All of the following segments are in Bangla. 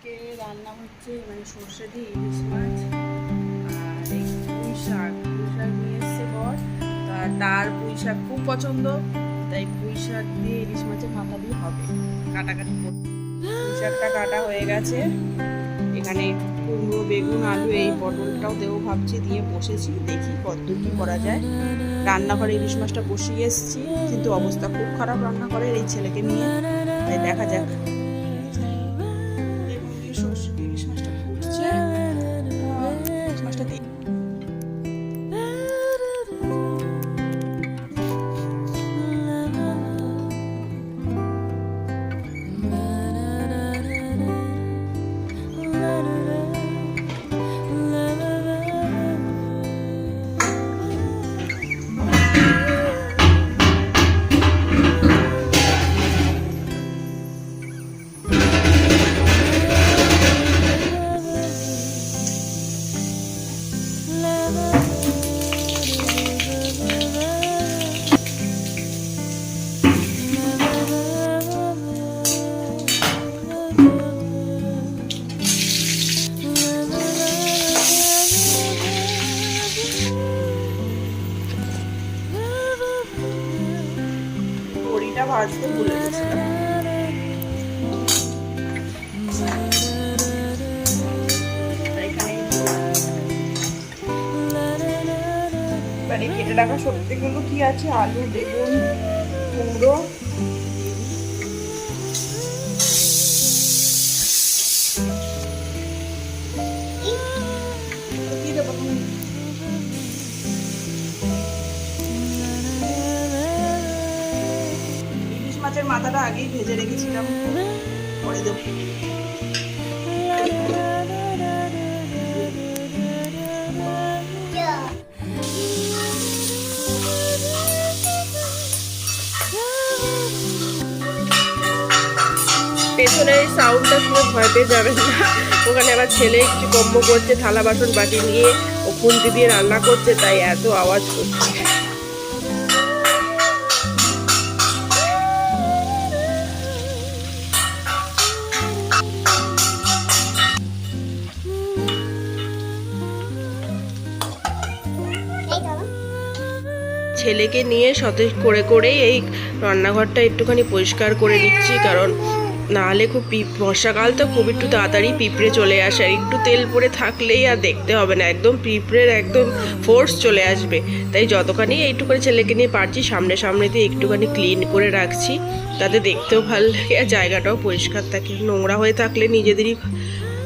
আজকে রান্না হচ্ছে মানে সর্ষে দিয়ে ইলিশ মাছ আর এই পুঁই শাক নিয়ে এসছে বর। তার পুঁই শাক খুব পছন্দ, তাই পুঁই শাক দিয়ে ইলিশ মাছের মাথা দিয়ে হবে। কাটাকাটি করতে পুঁই শাকটা কাটা হয়ে গেছে। এখানে কুমড়ো, বেগুন, আলু, এই পটলটাও দেবো ভাবছি, দিয়ে বসেছি, দেখি কতদূর কি করা যায়। রান্নাঘরে ইলিশ মাছটা বসিয়ে এসেছি, কিন্তু অবস্থা খুব খারাপ রান্নাঘরের এই ছেলেকে নিয়ে, তাই দেখা যাক। ইলিশ মাছটা ফুটছে, ইলিশ মাছটা দিই। বড়িটা ভাজতে ভুলে গেছিলাম। এবারে কেটে রাখা সবজিগুলো কি আছে, আলু, বেগুন, কুমড়ো, কি দেবো ইলিশ মাছের মাথাটা আগেই ভেজে রেখেছিলাম, পরে দেবো। পেছনের সাউন্ডটা শুনে ভয় পেয়ে যাবেন না, ওখানে আবার ছেলে একটু কম্ব করছে, থালা বাসন বাটি নিয়ে ও খুন্তি দিয়ে রান্না করছে, তাই এত আওয়াজ করছে। ছেলেকে নিয়ে সতেজ করে করেই এই রান্নাঘরটা একটুখানি পরিষ্কার করে নিচ্ছি, কারণ নাহলে খুব বর্ষাকাল তো খুব একটু তাড়াতাড়ি পিঁপড়ে চলে আসে, আর একটু তেল পরে থাকলেই আর দেখতে হবে না, একদম পিঁপড়ের একদম ফোর্স চলে আসবে। তাই যতখানি একটু করে ছেলেকে নিয়ে পারছি সামনে সামনে দিয়ে একটুখানি ক্লিন করে রাখছি, তাতে দেখতেও ভালো লাগে আর জায়গাটাও পরিষ্কার থাকে। নোংরা হয়ে থাকলে নিজেদেরই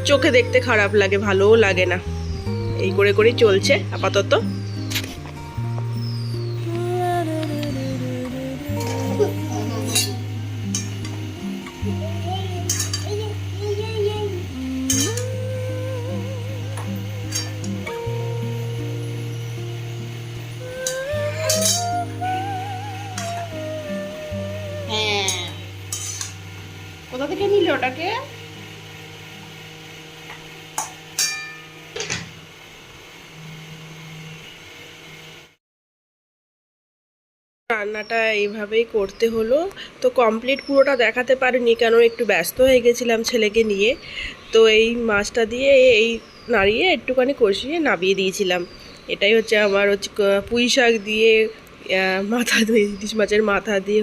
চোখে দেখতে খারাপ লাগে, ভালোও লাগে না। এই করে করেই চলছে আপাতত। কোথা থেকে নিলে ওটাকে? রান্নাটা এইভাবেই করতে হলো, তো কমপ্লিট পুরোটা দেখাতে পারিনি, কারণ একটু ব্যস্ত হয়ে গেছিলাম ছেলেকে নিয়ে। তো এই মাছটা দিয়ে এই নাড়িয়ে একটুখানি কষিয়ে নামিয়ে দিয়েছিলাম। এটাই হচ্ছে আমার পুঁই শাক দিয়ে মাথা দিয়ে, ইলিশ মাছের মাথা দিয়ে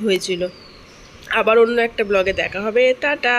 হয়েছিল। আবার অন্য একটা ব্লগে দেখা হবে, টাটা।